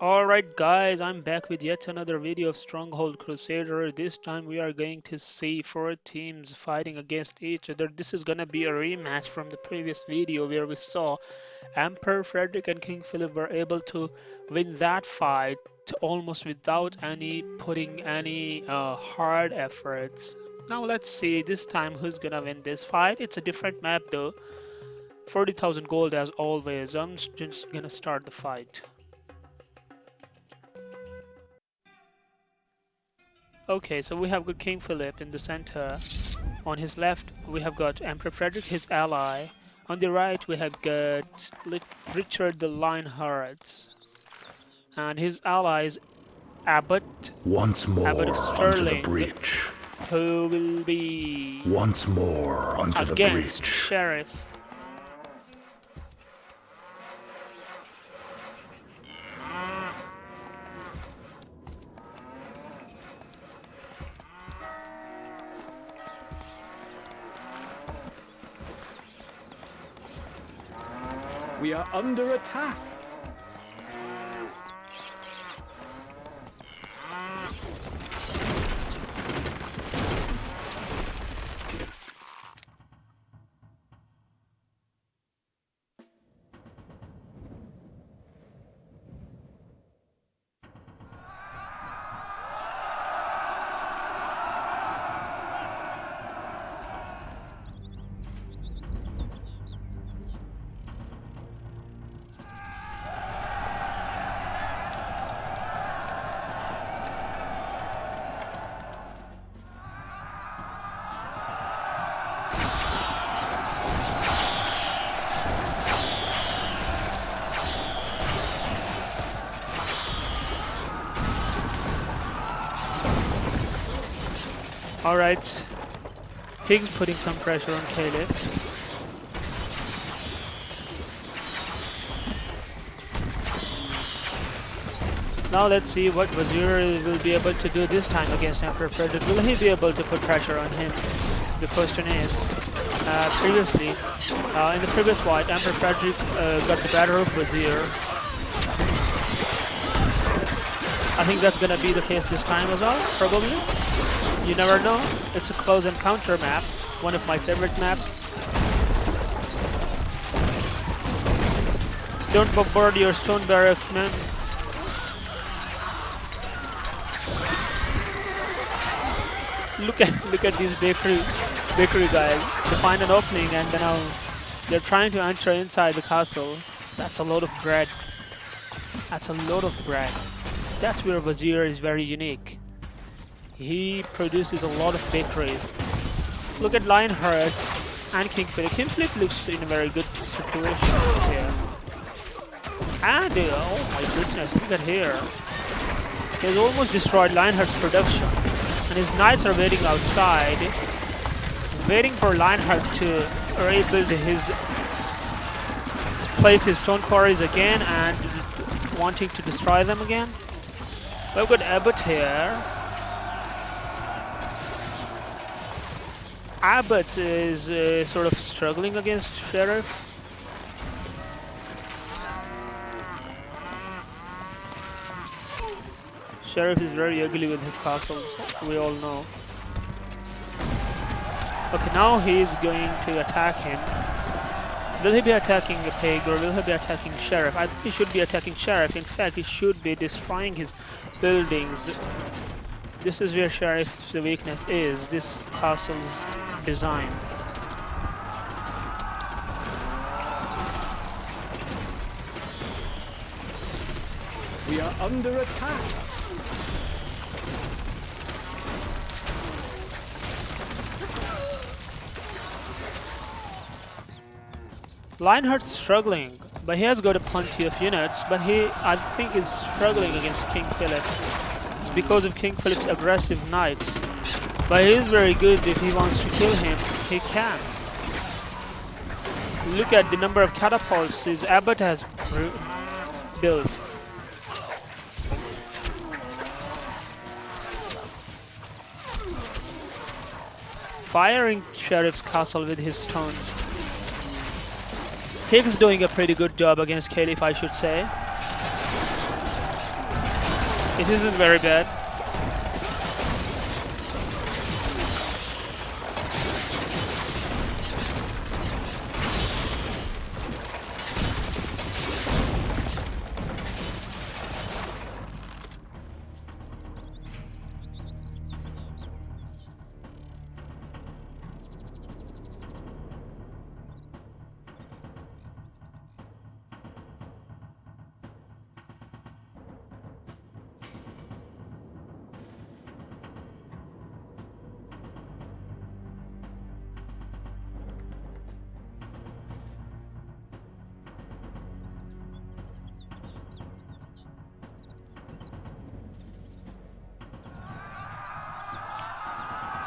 Alright guys, I'm back with yet another video of Stronghold Crusader. This time we are going to see four teams fighting against each other. This is gonna be a rematch from the previous video where we saw Emperor Frederick and King Philip were able to win that fight almost without any putting any hard efforts. Now let's see this time who's gonna win this fight. It's a different map though. 40,000 gold as always. I'm just gonna start the fight. Okay, so we have got King Philip in the center. On his left, we have got Emperor Frederick, his ally. On the right, we have got Richard the Lionheart. And his ally is Abbott, Once Abbott of more onto the Sterling, breach. who will be Once more onto the against breach. Sheriff. We are under attack. Alright, Pig's putting some pressure on Caliph. Now let's see what Wazir will be able to do this time against Emperor Frederick. Will he be able to put pressure on him? The question is, previously, in the previous fight, Emperor Frederick got the better of Wazir. I think that's gonna be the case this time as well, probably. You never know. It's a close encounter map, one of my favorite maps. Don't bombard your stone barracks, man. Look at these bakery guys. They find an opening and then they're trying to enter inside the castle. That's a lot of bread. That's a lot of bread. That's where Wazir is very unique. He produces a lot of bakery. Look at Lionheart and King Philip. King Philip looks in a very good situation here. And oh my goodness, look at here. He has almost destroyed Lionheart's production. And his knights are waiting outside, waiting for Lionheart to rebuild his place his stone quarries again and wanting to destroy them again. We've got Abbott here. Abbott is sort of struggling against Sheriff. Sheriff is very ugly with his castles, we all know. Okay, now he's going to attack him. Will he be attacking the Pig or will he be attacking Sheriff? I think he should be attacking Sheriff. In fact, he should be destroying his buildings. This is where Sheriff's weakness is, this castle's design. We are under attack. Lionheart's struggling, but he has got a plenty of units, but I think, is struggling against King Philip. It's because of King Philip's aggressive knights. But he is very good. If he wants to kill him, he can. Look at the number of catapults his Abbott has built. Firing Sheriff's castle with his stones. Pig's doing a pretty good job against Caliph, I should say. It isn't very bad.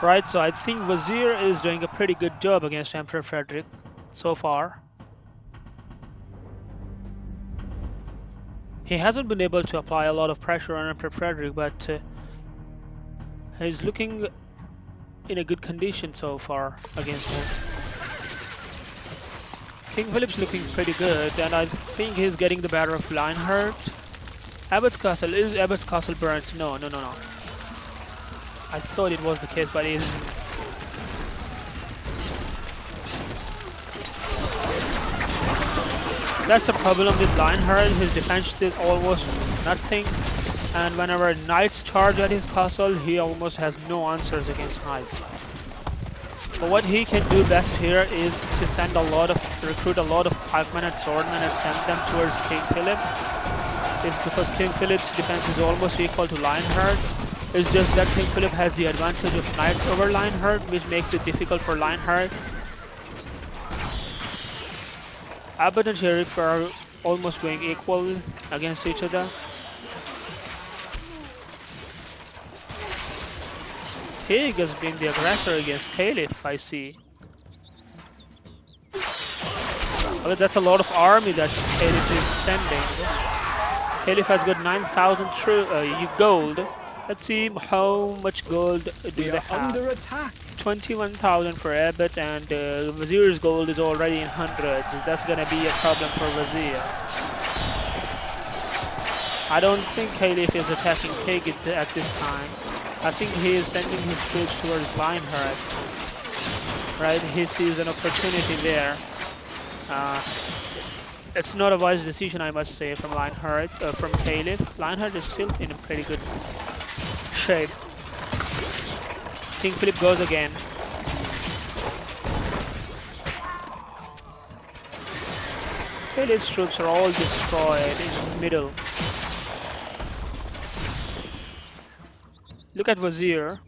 Right, so I think Wazir is doing a pretty good job against Emperor Frederick so far. He hasn't been able to apply a lot of pressure on Emperor Frederick, but he's looking in a good condition so far against him. King Phillip's looking pretty good, and I think he's getting the better of Lionheart. Abbott's castle, is Abbott's castle burnt? No. I thought it was the case, but it isn't. That's the problem with Lionheart. His defense is almost nothing, and whenever knights charge at his castle, he almost has no answers against knights. But what he can do best here is to recruit a lot of pikemen and swordmen and send them towards King Phillip. It's because King Phillip's defense is almost equal to Lionheart's. It's just that King Phillip has the advantage of knights over Lionheart, which makes it difficult for Lionheart. Abbott and Sheriff are almost going equal against each other. Pig has been the aggressor against Caliph, I see. Okay, that's a lot of army that Caliph is sending. Caliph has got 9,000 gold. Let's see how much gold do they have. Under attack. 21,000 for Abbott, and Wazir's gold is already in hundreds. That's gonna be a problem for Wazir. I don't think Caliph is attacking Pig at this time. I think he is sending his troops towards Lionheart. Right, he sees an opportunity there. It's not a wise decision, I must say, from from Caliph. Lionheart is still in a pretty good shape. King Phillip goes again. Philip's troops are all destroyed in the middle. Look at Wazir.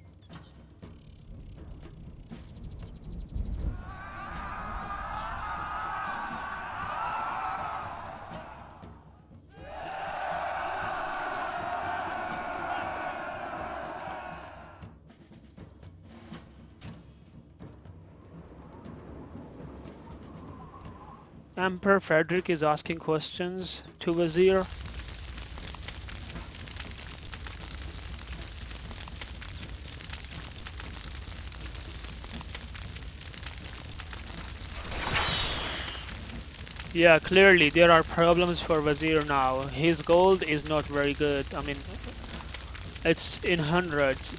Emperor Frederick is asking questions to Wazir. Yeah, clearly there are problems for Wazir now. His gold is not very good. I mean, it's in hundreds.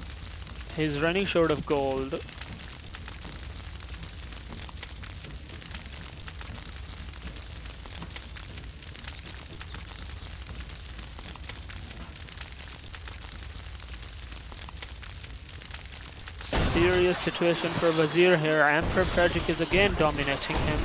He's running short of gold. Serious situation for Wazir here. Emperor Frederick is again dominating him.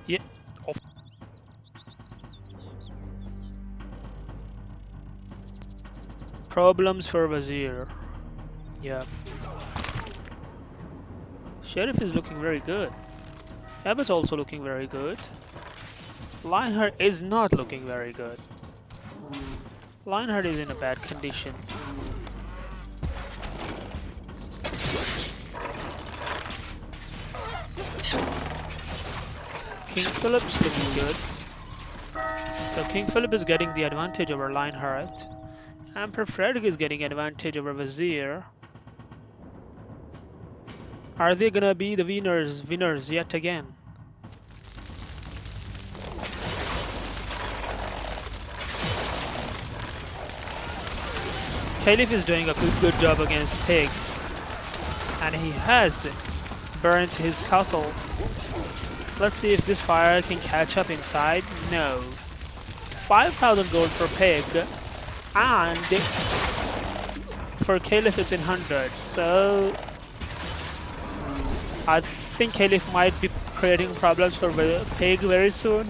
Yeah. Problems for Wazir. Yeah. Sheriff is looking very good. Abbott's also looking very good. Lionheart is not looking very good. Lionheart is in a bad condition. King Phillip's looking good. So King Phillip is getting the advantage over Lionheart. Emperor Frederick is getting advantage over Wazir. Are they gonna be the winners yet again? Caliph is doing a good job against Pig, and he has burnt his castle. Let's see if this fire can catch up inside. No. 5,000 gold for Pig, and for Caliph it's in hundreds. So I think Caliph might be creating problems for Pig very soon.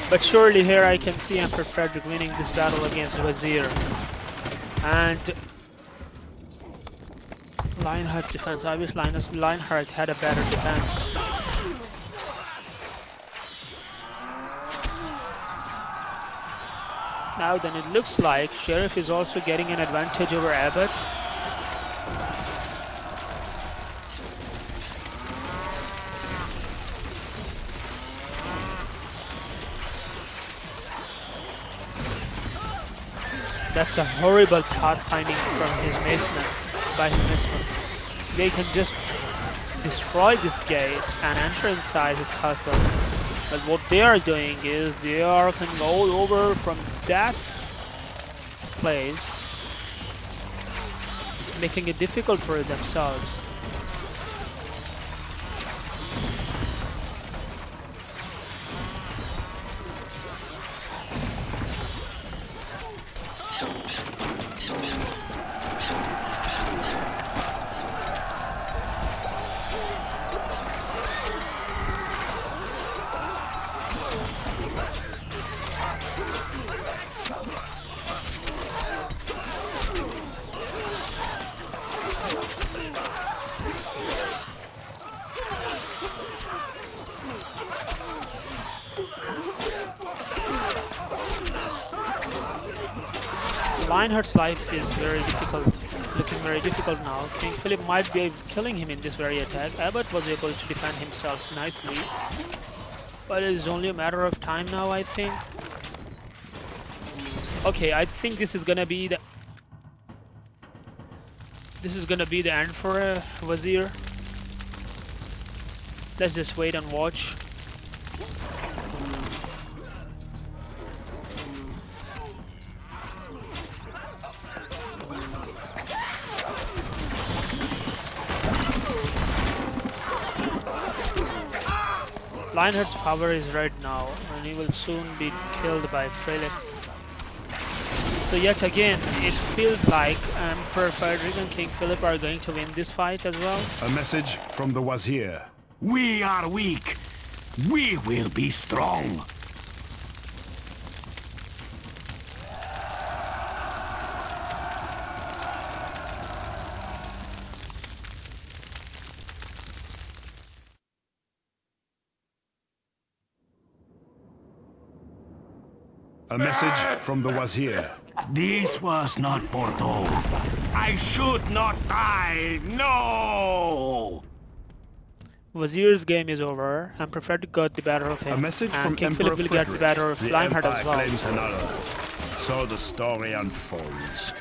But surely here I can see Emperor Frederick winning this battle against Wazir. And Lionheart defense. I wish Lionheart had a better defense. Now then it looks like Sheriff is also getting an advantage over Abbott. That's a horrible pathfinding from his macemen, by his macemen. They can just destroy this gate and enter inside his castle. But what they are doing is they are can go over from that place, making it difficult for themselves. Lionheart's life is very difficult, looking very difficult now. King Phillip might be killing him in this very attack. Abbott was able to defend himself nicely, but it is only a matter of time now, I think. Okay, I think this is gonna be the end for Wazir. Let's just wait and watch. Lionheart's power is red now, and he will soon be killed by Phillip. So yet again, it feels like Emperor Frederick and King Phillip are going to win this fight as well. A message from the Wazir. We are weak. We will be strong. A message from the Wazir. This was not Bordeaux. I should not die. No! Wazir's game is over. Emperor Frederick got the better of him. A message and from King Emperor Phillip will get the better of The Lionheart Empire as well. claims another. So the story unfolds.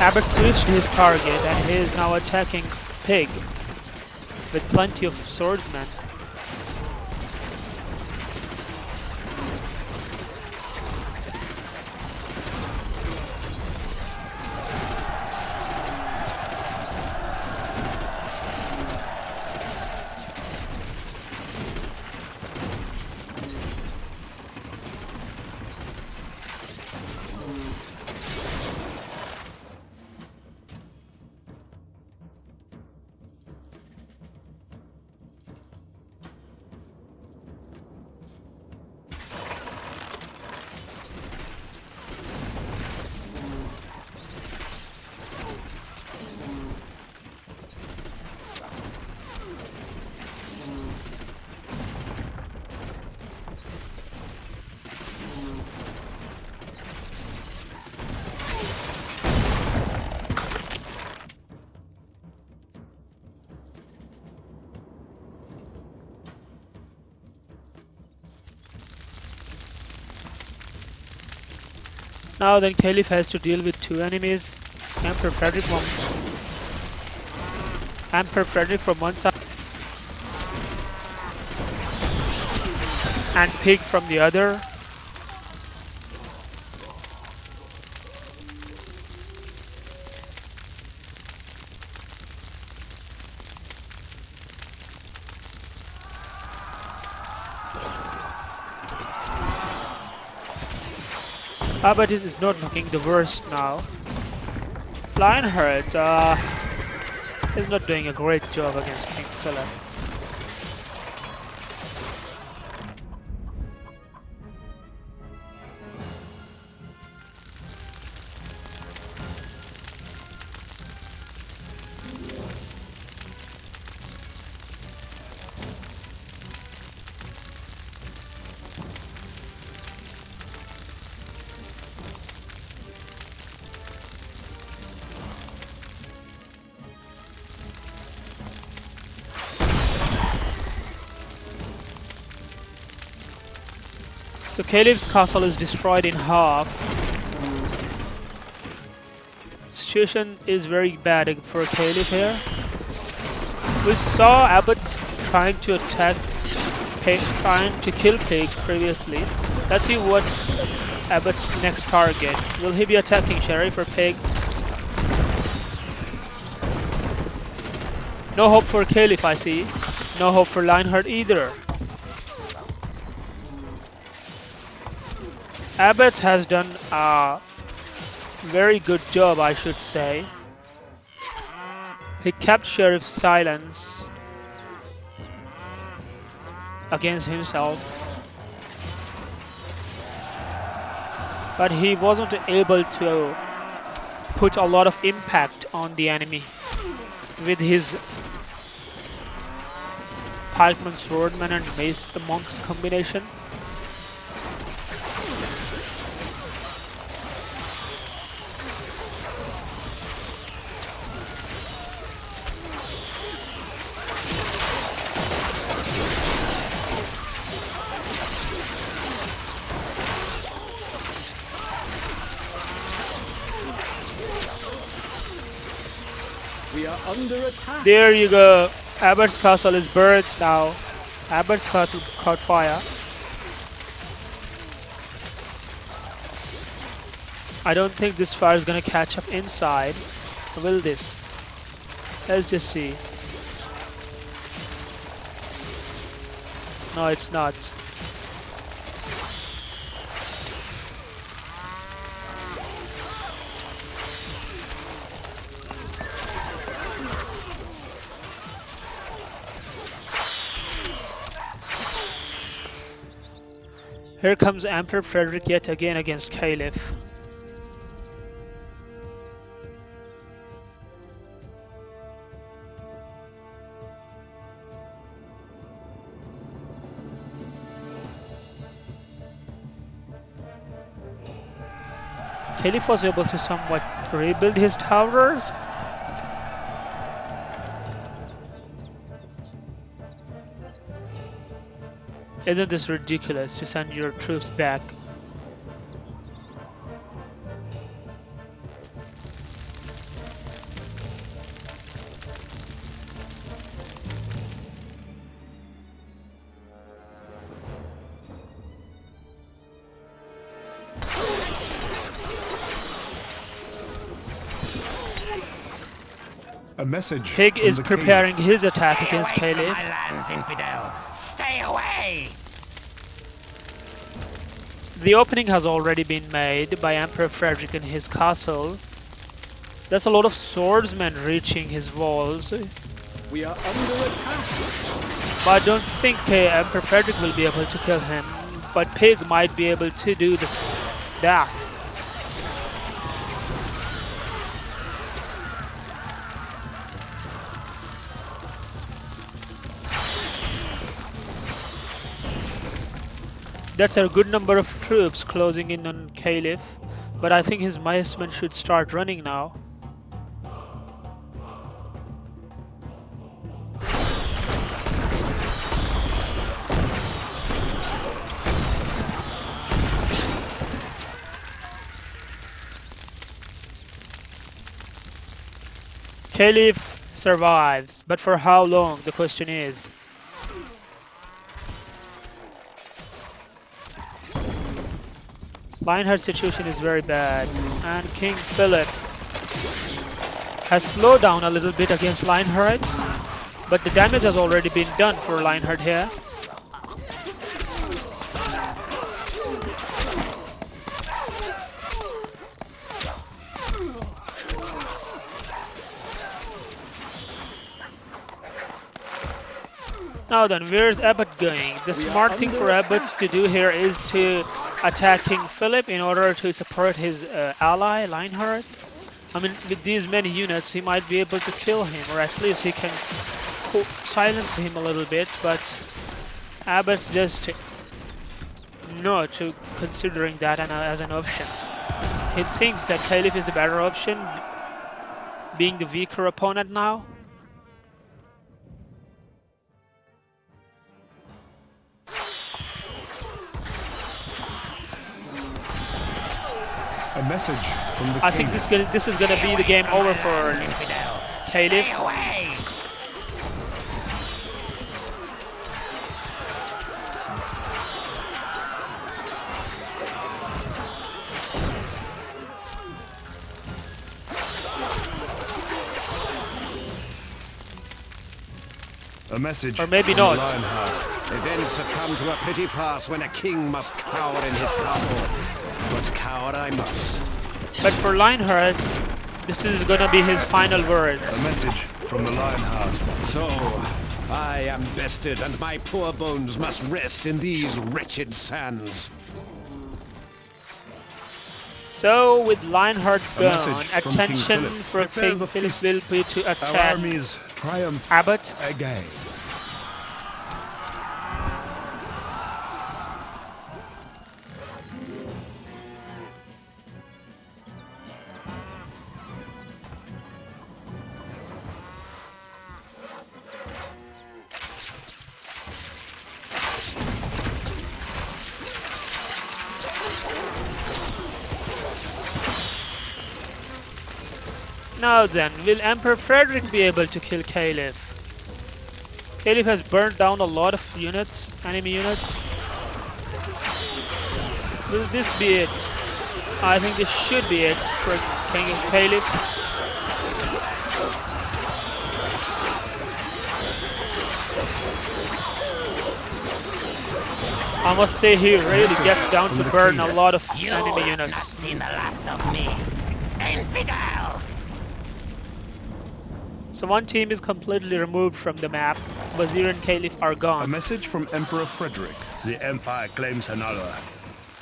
Abbott switched his target and he is now attacking Pig with plenty of swordsmen. Now then Caliph has to deal with two enemies. Emperor Frederick from one side and Pig from the other. Abbott is not looking the worst now. Lionheart is not doing a great job against King Phillip. So Caliph's castle is destroyed in half. Situation is very bad for Caliph here. We saw Abbott trying to attack Pig, trying to kill Pig previously. Let's see what's Abbott's next target. Will he be attacking Sheriff or Pig? No hope for Caliph, I see. No hope for Lionheart either. Abbott has done a very good job, I should say. He kept Sheriff's silence against himself, but he wasn't able to put a lot of impact on the enemy with his pikeman, swordman and mace, the monk's combination. We are under attack. There you go. Abbott's castle is burned now. Abbott's castle caught fire. I don't think this fire is gonna catch up inside. Will this? Let's just see. No, it's not. Here comes Emperor Frederick yet again against Caliph. Caliph was able to somewhat rebuild his towers. Isn't this ridiculous to send your troops back? A message. Pig from is the preparing Caliph. his attack against Caliph. My lands, infidel! Stay away! The opening has already been made by Emperor Frederick in his castle. There's a lot of swordsmen reaching his walls, We are under attack. but I don't think Emperor Frederick will be able to kill him. But Pig might be able to do that. That's a good number of troops closing in on Caliph, but I think his micemen should start running now. Caliph survives, but for how long, the question is. Lionheart's situation is very bad, and King Phillip has slowed down a little bit against Lionheart, but the damage has already been done for Lionheart here. Now then, where's Abbott going? The smart thing for Abbott to do here is to attack King Phillip in order to support his ally, Lionheart. I mean, with these many units, he might be able to kill him, or at least he can silence him a little bit, but Abbott's just not considering that as an option. He thinks that Caliph is the better option, being the weaker opponent now. A message from the I king. think this is gonna be the game over for Caliph. A message Or maybe from the not. Lionheart. Events have come to a petty pass when a king must cower in his castle. But cower I must. But for Lionheart, this is gonna be his final words. A message from the Lionheart. So, I am bested, and my poor bones must rest in these wretched sands. So with Lionheart A gone, message from King attention Phillip. for Prepare King the Phillip feast. will be to Our attack armies triumph Abbott. again. Now then, will Emperor Frederick be able to kill Caliph? Caliph has burnt down a lot of units, enemy units. Will this be it? I think this should be it for King Caliph. I must say he really gets down to burn a lot of enemy units. Seen the last of me. Infidel! So one team is completely removed from the map. Wazir and Caliph are A gone. message from Emperor Frederick. The Empire claims another.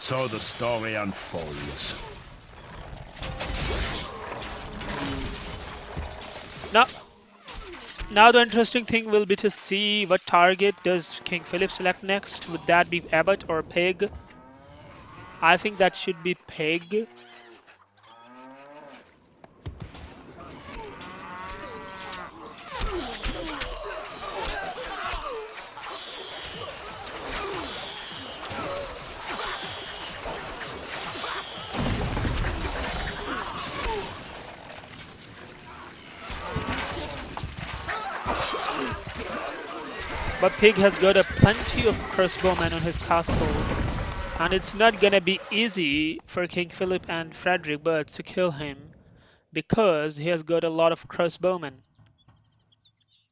So the story unfolds. Now the interesting thing will be to see what target does King Phillip select next. Would that be Abbott or Pig? I think that should be Pig. But Pig has got a plenty of crossbowmen on his castle. And it's not gonna be easy for King Phillip and Frederick Birds to kill him, because he has got a lot of crossbowmen,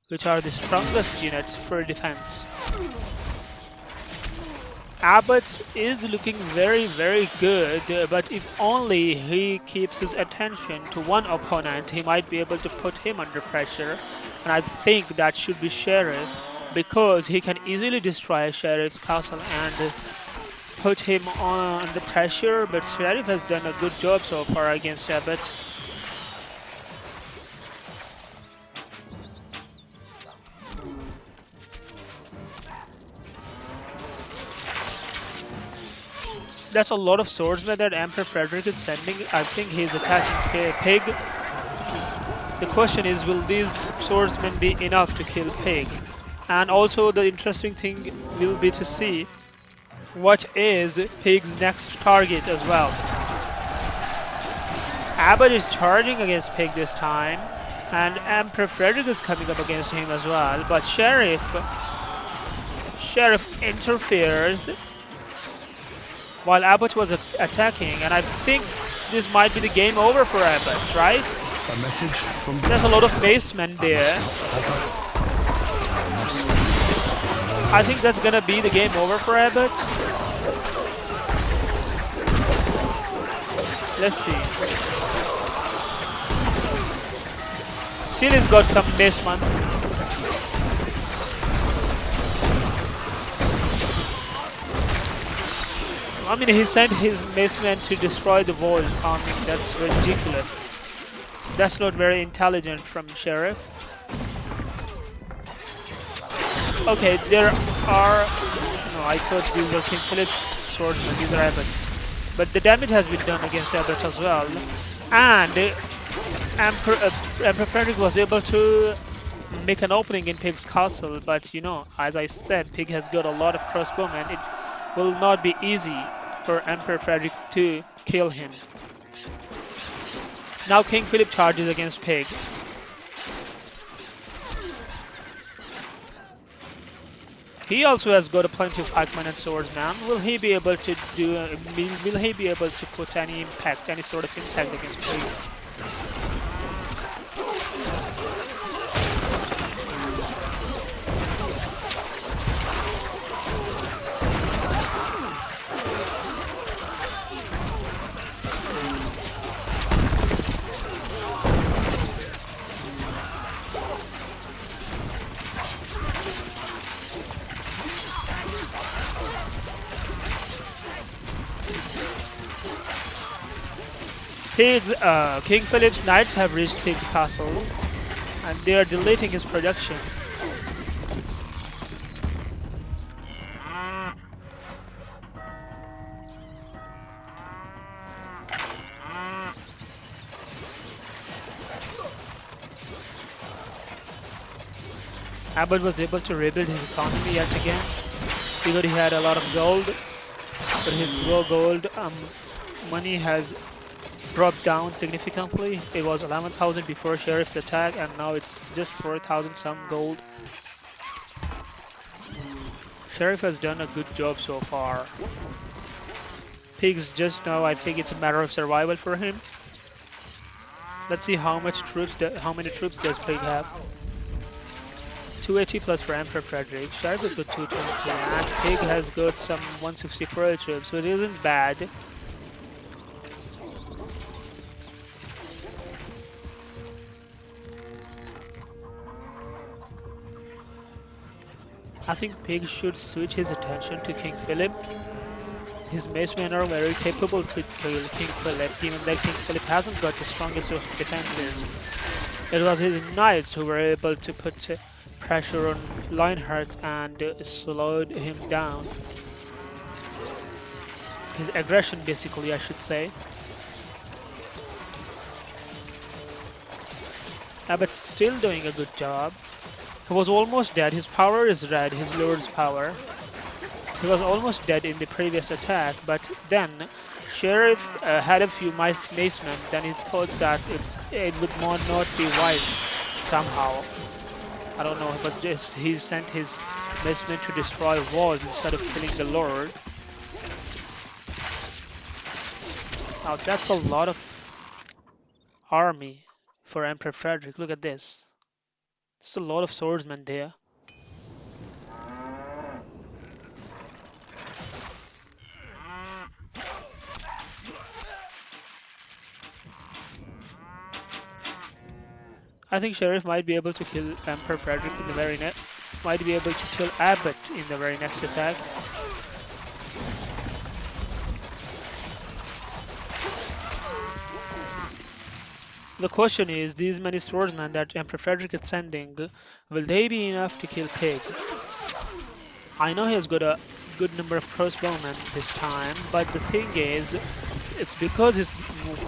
which are the strongest units for defense. Abbott's is looking very, very good, but if only he keeps his attention to one opponent, he might be able to put him under pressure. And I think that should be Sheriff, because he can easily destroy Sheriff's castle and put him on the pressure, but Sheriff has done a good job so far against Abbott. That's a lot of swordsmen that Emperor Frederick is sending. I think he's attacking Pig. The question is, will these swordsmen be enough to kill Pig? And also the interesting thing will be to see what is Pig's next target as well. Abbott is charging against Pig this time, And Emperor Frederick is coming up against him as well, but Sheriff interferes while Abbott was attacking, and I think this might be the game over for Abbott, right? A message from There's a lot of basemen there. I think that's gonna be the game over for Abbott. Let's see. Still he's got some baseman. I mean, he sent his baseman to destroy the walls. I mean, that's ridiculous. That's not very intelligent from Sheriff. Okay, there are... No, I thought these were King Phillip's swordsmen. These are Abbott's. But the damage has been done against Abbott as well. And Emperor Frederick was able to make an opening in Pig's castle. But, you know, as I said, Pig has got a lot of crossbowmen. It will not be easy for Emperor Frederick to kill him. Now King Phillip charges against Pig. He also has got a plenty of pikemen and swordsmen. Will he be able to do? Will he be able to put any impact, any sort of impact against Pig? King Philip's knights have reached Pig's castle, and they are deleting his production. Abbott was able to rebuild his economy yet again, because he had a lot of gold, but his gold money has dropped down significantly. It was 11,000 before Sheriff's attack, and now it's just 4,000 some gold. Sheriff has done a good job so far. Pig's just now, I think it's a matter of survival for him. Let's see how many troops does Pig have. 280 plus for Emperor Frederick. Sheriff has got 220, and Pig has got some 164 troops, so it isn't bad. I think Pig should switch his attention to King Phillip. His macemen are very capable to kill King Phillip, even though King Phillip hasn't got the strongest of defenses. It was his knights who were able to put pressure on Lionheart and slowed him down. His aggression, basically, I should say. Abbott's still doing a good job. He was almost dead. His power is red, his lord's power. He was almost dead in the previous attack, but then Sheriff had a few macemen. Then he thought that it would not be wise somehow. I don't know, but just he sent his macemen to destroy walls instead of killing the lord. Now that's a lot of army for Emperor Frederick. Look at this. It's a lot of swordsmen there. I think Sheriff might be able to kill Emperor Frederick in the very next. Might be able to kill Abbott in the very next attack. The question is, these many swordsmen that Emperor Frederick is sending, will they be enough to kill Pig? I know he has got a good number of crossbowmen this time, but the thing is, it's because his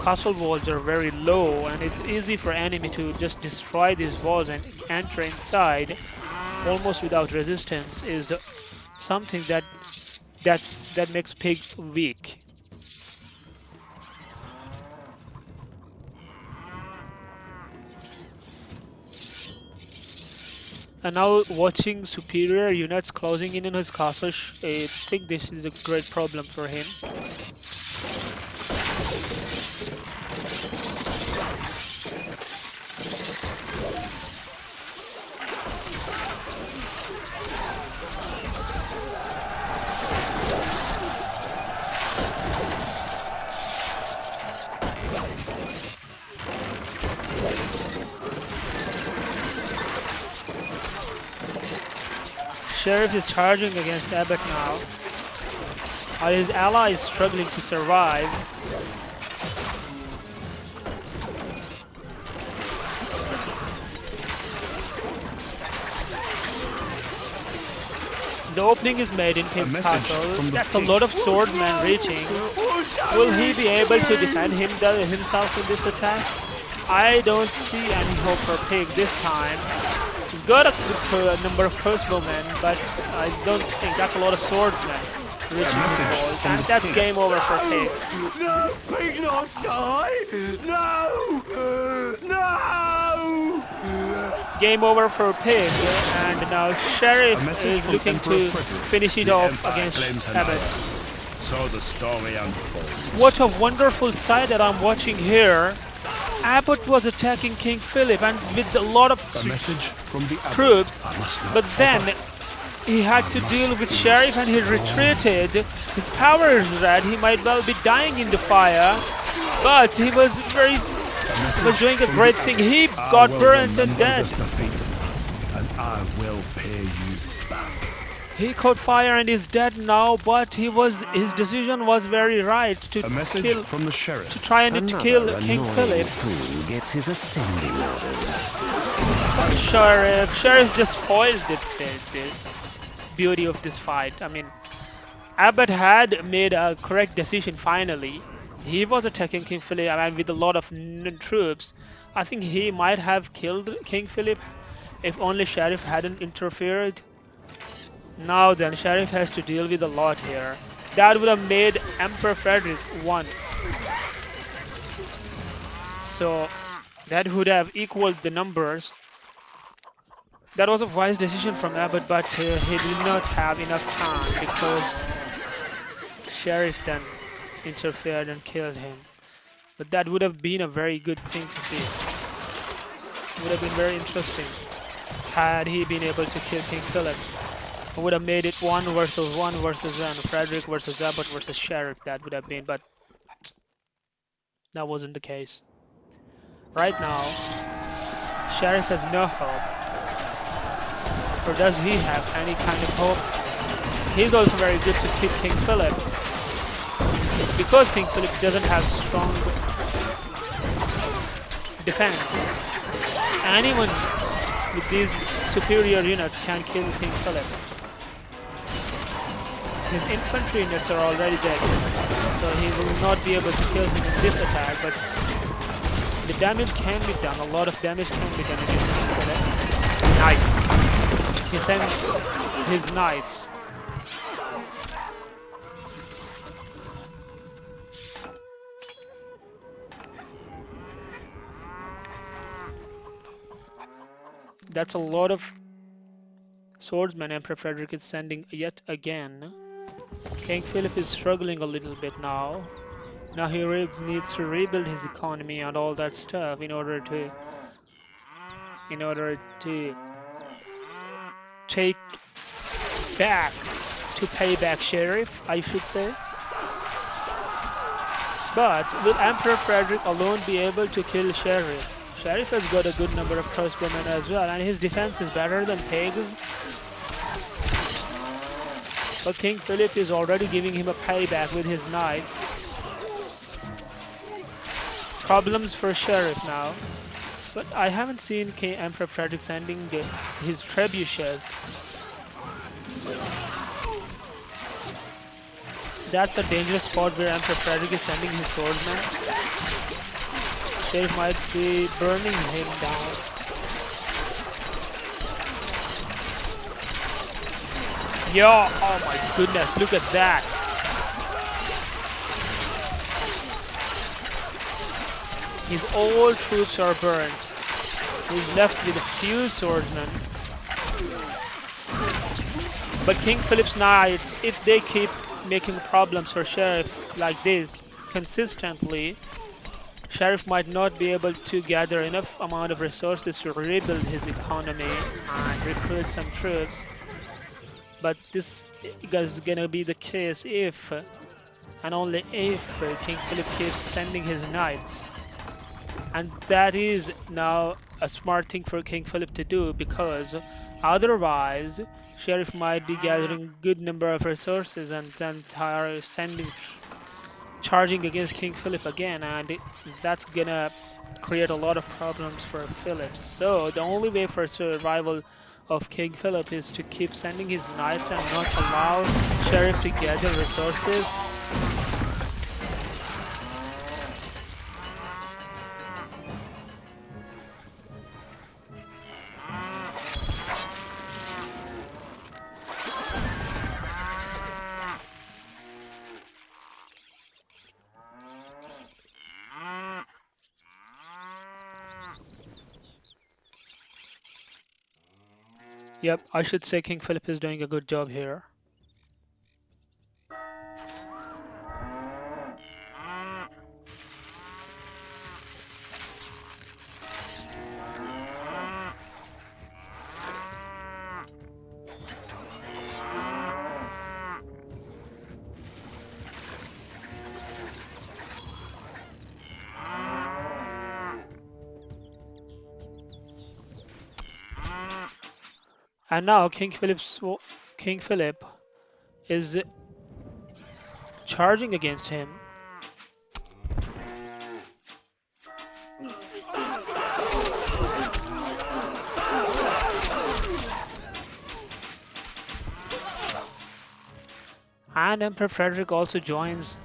castle walls are very low and it's easy for enemy to just destroy these walls and enter inside almost without resistance is something that makes Pig weak. And now watching superior units closing in his castle, I think this is a great problem for him. Sheriff is charging against Abbott now. While his ally is struggling to survive. The opening is made in Pig's castle. That's a lot of swordsmen reaching. Will he be able to defend himself in this attack? I don't see any hope for Pig this time. He's got a good number of crossbowmen, but I don't think that's a lot of swordsmen reaching the balls. And that's game over for Pig. No, Pig not die! No! No! Game over for Pig, and now Sheriff is looking to finish it off against Abbott. So the story unfolds. What a wonderful sight that I'm watching here. Abbott was attacking King Phillip and with a lot of troops, but then he had to deal with Sheriff and he retreated. His power is red, he might well be dying in the fire, but he was doing a great thing. He got burnt and dead. And I will pay you back. He caught fire and is dead now, but his decision was very right to kill, from the sheriff. to try and kill King Phillip. Fool gets his ascending orders. Sheriff just spoiled the beauty of this fight. I mean, Abbott had made a correct decision finally. He was attacking King Phillip with a lot of troops. I think he might have killed King Phillip if only Sheriff hadn't interfered. Now then, Sheriff has to deal with a lot here. That would have made Emperor Frederick 1. So that would have equaled the numbers. That was a wise decision from Abbott, but he did not have enough time because Sheriff then interfered and killed him. But that would have been a very good thing to see. It would have been very interesting had he been able to kill King Phillip. It would have made it 1 versus 1 versus 1, Frederick versus Abbott versus Sheriff. That would have been, but that wasn't the case. Right now, Sheriff has no hope. Or does he have any kind of hope? He's also very good to kill King Phillip. It's because King Phillip doesn't have strong defense. Anyone with these superior units can kill King Phillip. His infantry units are already dead, so he will not be able to kill him in this attack, but the damage can be done. A lot of damage can be done against King Phillip. Knights. He sends his knights. That's a lot of swordsmen Emperor Frederick is sending yet again. King Phillip is struggling a little bit now. Now he needs to rebuild his economy and all that stuff in order to take back, to pay back Sheriff, I should say. But will Emperor Frederick alone be able to kill Sheriff? Sheriff has got a good number of crossbowmen as well, and his defense is better than Pig's. But King Phillip is already giving him a payback with his knights. Problems for Sheriff now. But I haven't seen Emperor Frederick sending his trebuchets. That's a dangerous spot where Emperor Frederick is sending his swordsmen. Sheriff might be burning him down. Yo, oh my goodness, look at that. His all troops are burnt. He's left with a few swordsmen. But King Philip's Knights, if they keep making problems for Sheriff like this consistently, Sheriff might not be able to gather enough amount of resources to rebuild his economy and recruit some troops. But this is gonna be the case if and only if King Philip keeps sending his knights. And that is now a smart thing for King Philip to do, because otherwise Sheriff might be gathering good number of resources and then charging against King Philip again, and that's gonna create a lot of problems for Philip. So the only way for survival of King Philip is to keep sending his knights and not allow Sheriff to gather resources. Yep, I should say King Philip is doing a good job here. And now King Philip is charging against him. And Emperor Frederick also joins.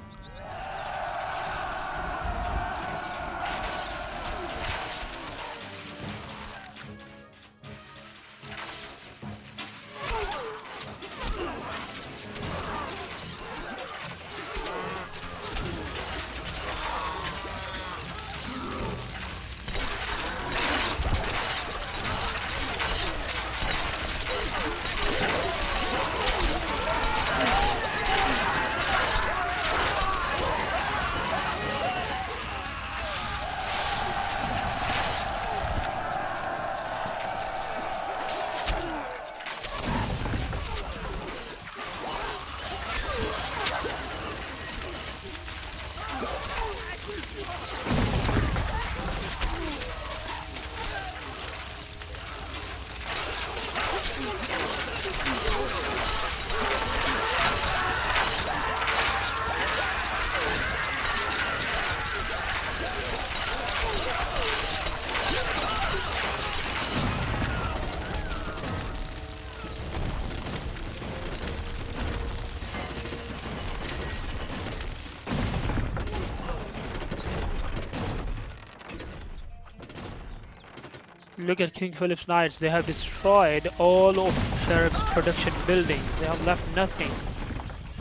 Look at King Philip's Knights. They have destroyed all of Sheriff's production buildings. They have left nothing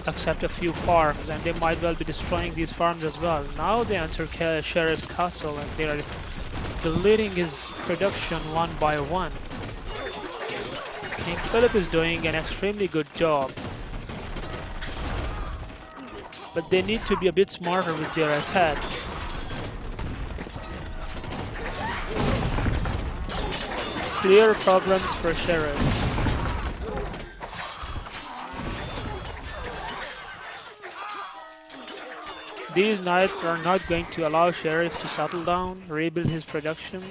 except a few farms, and they might well be destroying these farms as well. Now they enter Sheriff's castle and they are deleting his production one by one. King Philip is doing an extremely good job, but they need to be a bit smarter with their attacks. Clear problems for Sheriff. These knights are not going to allow Sheriff to settle down, rebuild his production.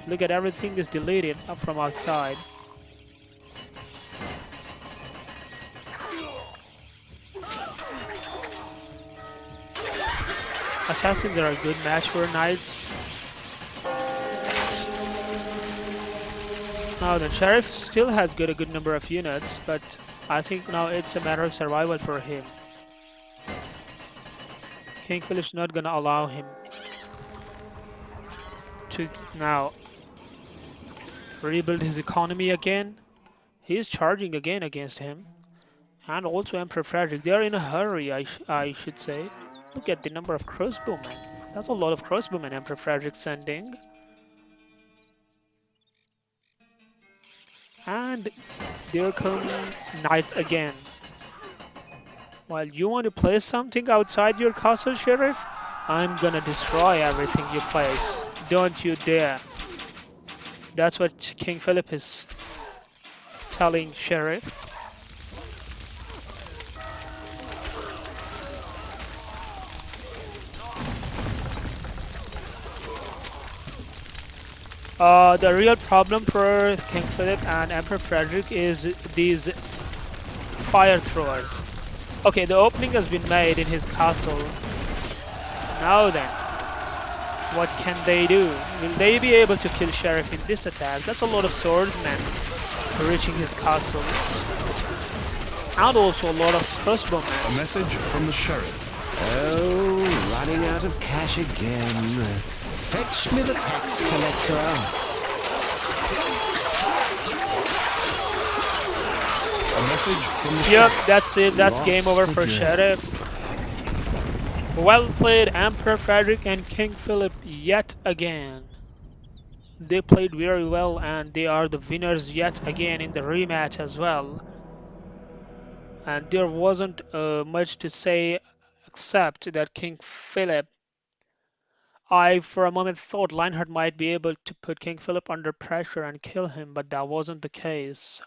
Look at everything is deleted up from outside. Assassins are a good match for knights. Now the Sheriff still has got a good number of units, but I think now it's a matter of survival for him. King Philip's not gonna allow him to now rebuild his economy again. He's charging again against him. And also Emperor Frederick. They are in a hurry, I should say. Look at the number of crossbowmen. That's a lot of crossbowmen Emperor Frederick sending. And And there come knights again. While you want to place something outside your castle, Sheriff, I'm gonna destroy everything you place. Don't you dare. That's what King Philip is telling Sheriff. The real problem for King Philip and Emperor Frederick is these fire throwers. Okay, the opening has been made in his castle. Now then, what can they do? Will they be able to kill Sheriff in this attack? That's a lot of swordsmen reaching his castle. And also a lot of crossbowmen. A message from the sheriff. Oh, running out of cash again. Fetch me the tax collector. A message from the Yep, sheriff. that's it. That's Lost game over for again. Sheriff. Well played, Emperor Frederick and King Philip yet again. They played very well and they are the winners yet again in the rematch as well. And there wasn't much to say except that King Philip, I for a moment thought Lionheart might be able to put King Philip under pressure and kill him, but that wasn't the case.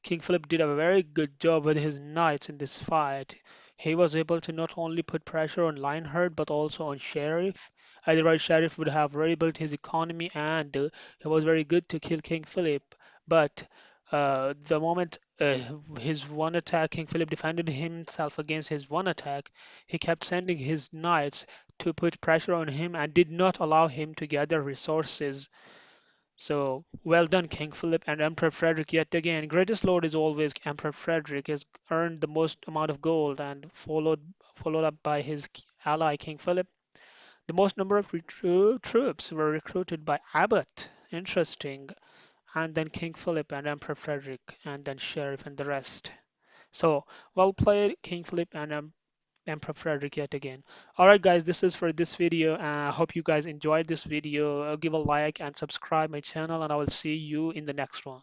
King Philip did a very good job with his knights in this fight. He was able to not only put pressure on Lionheart but also on Sheriff. Otherwise, Sheriff would have rebuilt his economy and it was very good to kill King Philip. But the moment his one attack, King Philip defended himself against his one attack, he kept sending his knights to put pressure on him and did not allow him to gather resources. So well done, King Philip and Emperor Frederick yet again. Greatest lord is always Emperor Frederick. Has earned the most amount of gold and followed up by his ally King Philip. The most number of troops were recruited by Abbott. Interesting. And then King Philip and Emperor Frederick, and then Sheriff and the rest. So well played, King Philip and Emperor Frederick yet again. Alright guys, this is for this video. I hope you guys enjoyed this video. Give a like and subscribe my channel and I will see you in the next one.